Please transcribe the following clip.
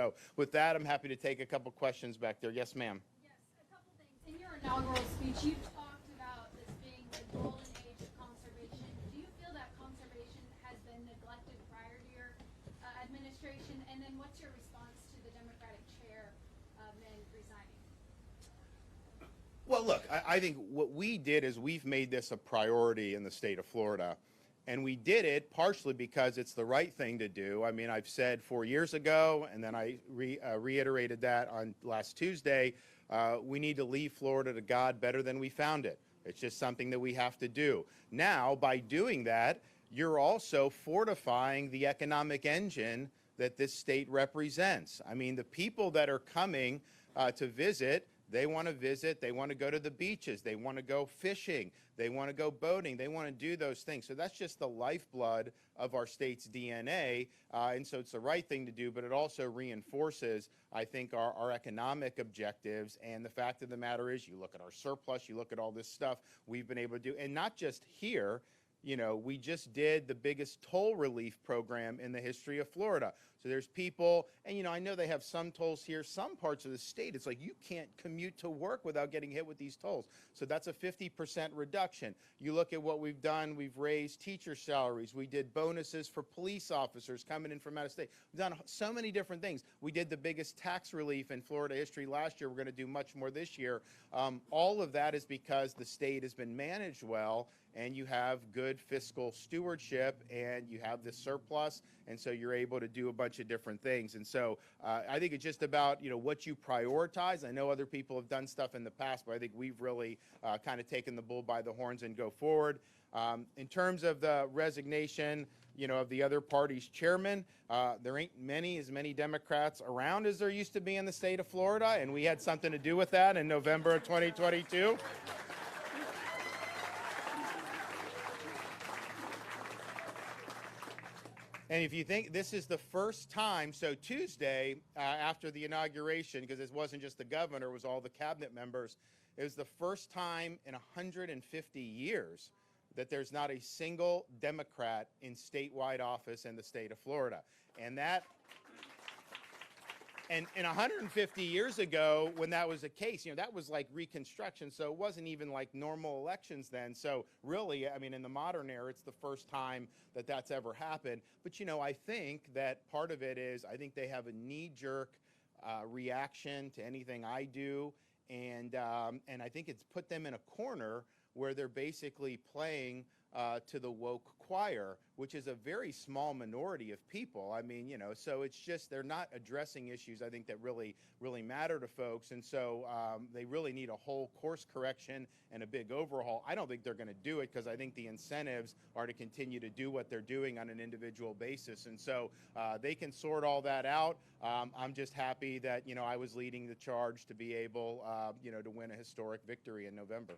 So with that, I'm happy to take a couple questions back there. Yes, ma'am. Yes, a couple things. In your inaugural speech, you talked about this being the golden age of conservation. Do you feel that conservation has been neglected prior to your administration? And then what's your response to the Democratic chair resigning? Well, look, I think what we did is we've made this a priority in the state of Florida. And we did it partially because it's the right thing to do. I mean, I've said 4 years ago, and then I reiterated that on last Tuesday, we need to leave Florida to God better than we found it. It's just something that we have to do. Now, by doing that, you're also fortifying the economic engine that this state represents. I mean, the people that are coming to visit, they want to visit, they want to go to the beaches, they want to go fishing, they want to go boating, they want to do those things. So that's just the lifeblood of our state's DNA, and so it's the right thing to do, but it also reinforces, I think, our economic objectives. And the fact of the matter is, you look at our surplus, you look at all this stuff we've been able to do, and not just here. You know, we just did the biggest toll relief program in the history of Florida. So there's people, and I know they have some tolls here, some parts of the state, it's like you can't commute to work without getting hit with these tolls. So that's a 50% reduction. You look at what we've done, we've raised teacher salaries, we did bonuses for police officers coming in from out of state. We've done so many different things. We did the biggest tax relief in Florida history last year. We're going to do much more this year. All of that is because the state has been managed well, and you have good fiscal stewardship, and you have this surplus, and so you're able to do a bunch of different things. And so I think it's just about what you prioritize. I know other people have done stuff in the past, but I think we've really kind of taken the bull by the horns and go forward. In terms of the resignation of the other party's chairman, there ain't as many Democrats around as there used to be in the state of Florida, and we had something to do with that in November of 2022. And if you think this is the first time, so Tuesday after the inauguration, because it wasn't just the governor, it was all the cabinet members, it was the first time in 150 years that there's not a single Democrat in statewide office in the state of Florida. And 150 years ago, when that was the case, that was like Reconstruction, so it wasn't even like normal elections then. So really, I mean, in the modern era, it's the first time that that's ever happened. But, I think that part of it is I think they have a knee-jerk reaction to anything I do, and I think it's put them in a corner where they're basically playing to the woke choir, which is a very small minority of people. I mean, so it's just they're not addressing issues, I think, that really matter to folks. And so they really need a whole course correction and a big overhaul. I don't think they're going to do it because I think the incentives are to continue to do what they're doing on an individual basis. And so they can sort all that out. I'm just happy that, I was leading the charge to be able, to win a historic victory in November.